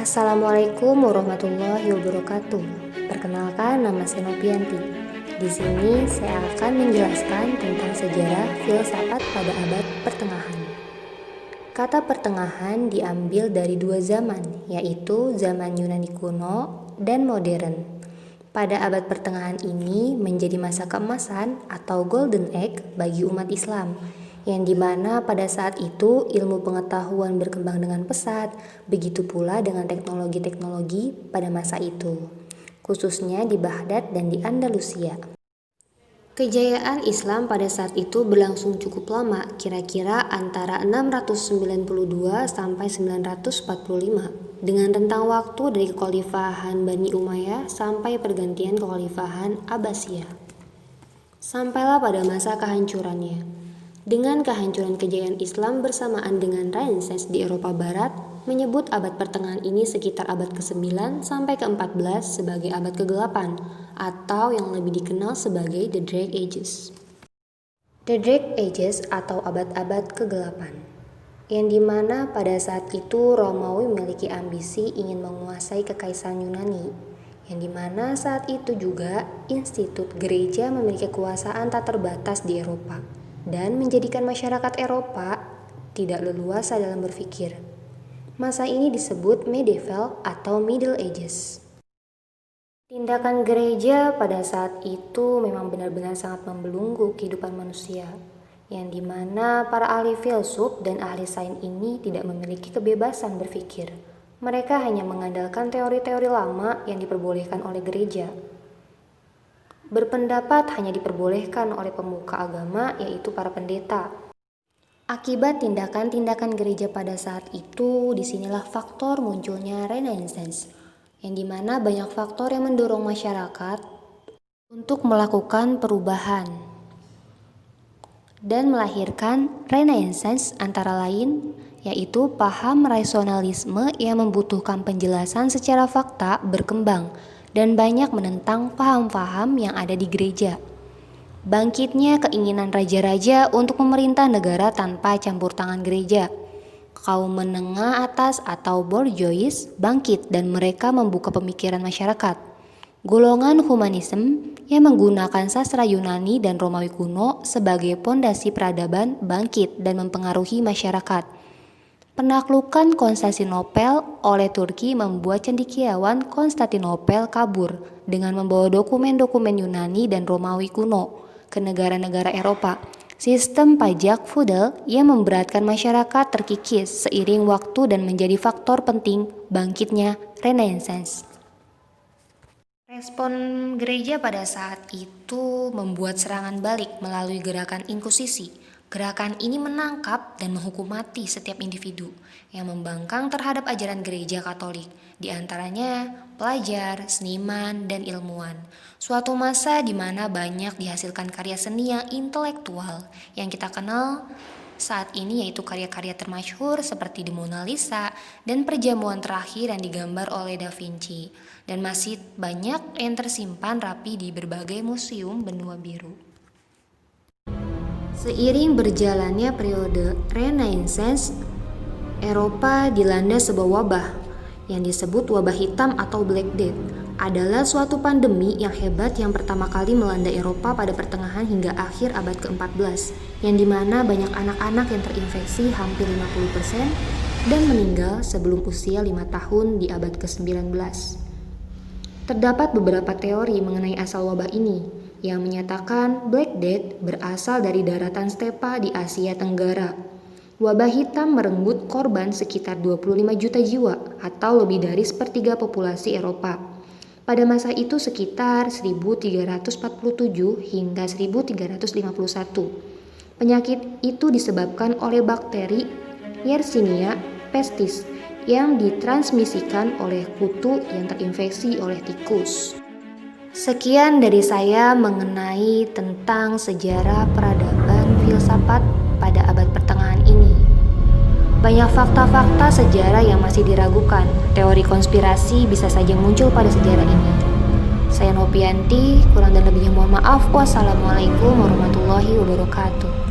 Assalamualaikum warahmatullahi wabarakatuh. Perkenalkan, nama saya Nopianti. Di sini saya akan menjelaskan tentang sejarah filsafat pada abad pertengahan. Kata pertengahan diambil dari dua zaman, yaitu zaman Yunani kuno dan modern. Pada abad pertengahan ini menjadi masa keemasan atau golden age bagi umat Islam, yang dimana pada saat itu ilmu pengetahuan berkembang dengan pesat, begitu pula dengan teknologi-teknologi pada masa itu, khususnya di Baghdad dan di Andalusia. Kejayaan Islam pada saat itu berlangsung cukup lama, kira-kira antara 692 sampai 945, dengan rentang waktu dari kekhalifahan Bani Umayyah sampai pergantian kekhalifahan Abbasiyah. Sampailah pada masa kehancurannya. Dengan kehancuran kejayaan Islam bersamaan dengan Renaissance di Eropa Barat, menyebut abad pertengahan ini sekitar abad ke-9 sampai ke-14 sebagai abad kegelapan, atau yang lebih dikenal sebagai The Dark Ages. The Dark Ages atau abad-abad kegelapan, yang dimana pada saat itu Romawi memiliki ambisi ingin menguasai kekaisaran Yunani, yang dimana saat itu juga institut gereja memiliki kekuasaan tak terbatas di Eropa dan menjadikan masyarakat Eropa tidak leluasa dalam berpikir. Masa ini disebut medieval atau Middle Ages. Tindakan gereja pada saat itu memang benar-benar sangat membelenggu kehidupan manusia, yang dimana para ahli filsuf dan ahli sains ini tidak memiliki kebebasan berpikir. Mereka hanya mengandalkan teori-teori lama yang diperbolehkan oleh gereja. Berpendapat hanya diperbolehkan oleh pemuka agama, yaitu para pendeta. Akibat tindakan-tindakan gereja pada saat itu, disinilah faktor munculnya Renaissance, yang dimana banyak faktor yang mendorong masyarakat untuk melakukan perubahan dan melahirkan Renaissance, antara lain yaitu paham rasionalisme yang membutuhkan penjelasan secara fakta berkembang dan banyak menentang paham-paham yang ada di gereja. Bangkitnya keinginan raja-raja untuk memerintah negara tanpa campur tangan gereja. Kaum menengah atas atau bourgeois bangkit dan mereka membuka pemikiran masyarakat. Golongan humanisme yang menggunakan sastra Yunani dan Romawi kuno sebagai pondasi peradaban bangkit dan mempengaruhi masyarakat. Penaklukan Konstantinopel oleh Turki membuat cendekiawan Konstantinopel kabur dengan membawa dokumen-dokumen Yunani dan Romawi kuno ke negara-negara Eropa. Sistem pajak feudal yang memberatkan masyarakat terkikis seiring waktu dan menjadi faktor penting bangkitnya Renaissance. Respon gereja pada saat itu membuat serangan balik melalui gerakan inkusisi. Gerakan ini menangkap dan menghukum mati setiap individu yang membangkang terhadap ajaran gereja Katolik, di antaranya pelajar, seniman, dan ilmuwan. Suatu masa di mana banyak dihasilkan karya seni yang intelektual yang kita kenal saat ini, yaitu karya-karya termasyhur seperti The Mona Lisa dan perjamuan terakhir yang digambar oleh Da Vinci, dan masih banyak yang tersimpan rapi di berbagai museum benua biru. Seiring berjalannya periode Renaissance, Eropa dilanda sebuah wabah yang disebut wabah hitam atau Black Death. Adalah suatu pandemi yang hebat yang pertama kali melanda Eropa pada pertengahan hingga akhir abad ke-14, yang dimana banyak anak-anak yang terinfeksi hampir 50% dan meninggal sebelum usia 5 tahun di abad ke-19. Terdapat beberapa teori mengenai asal wabah ini, yang menyatakan Black Death berasal dari daratan stepa di Asia Tenggara. Wabah hitam merenggut korban sekitar 25 juta jiwa atau lebih dari sepertiga populasi Eropa. Pada masa itu sekitar 1347 hingga 1351. Penyakit itu disebabkan oleh bakteri Yersinia pestis yang ditransmisikan oleh kutu yang terinfeksi oleh tikus. Sekian dari saya mengenai tentang sejarah peradaban filsafat pada abad pertengahan ini. Banyak fakta-fakta sejarah yang masih diragukan. Teori konspirasi bisa saja muncul pada sejarah ini. Saya Nopianti, kurang dan lebihnya mohon maaf. Wassalamualaikum warahmatullahi wabarakatuh.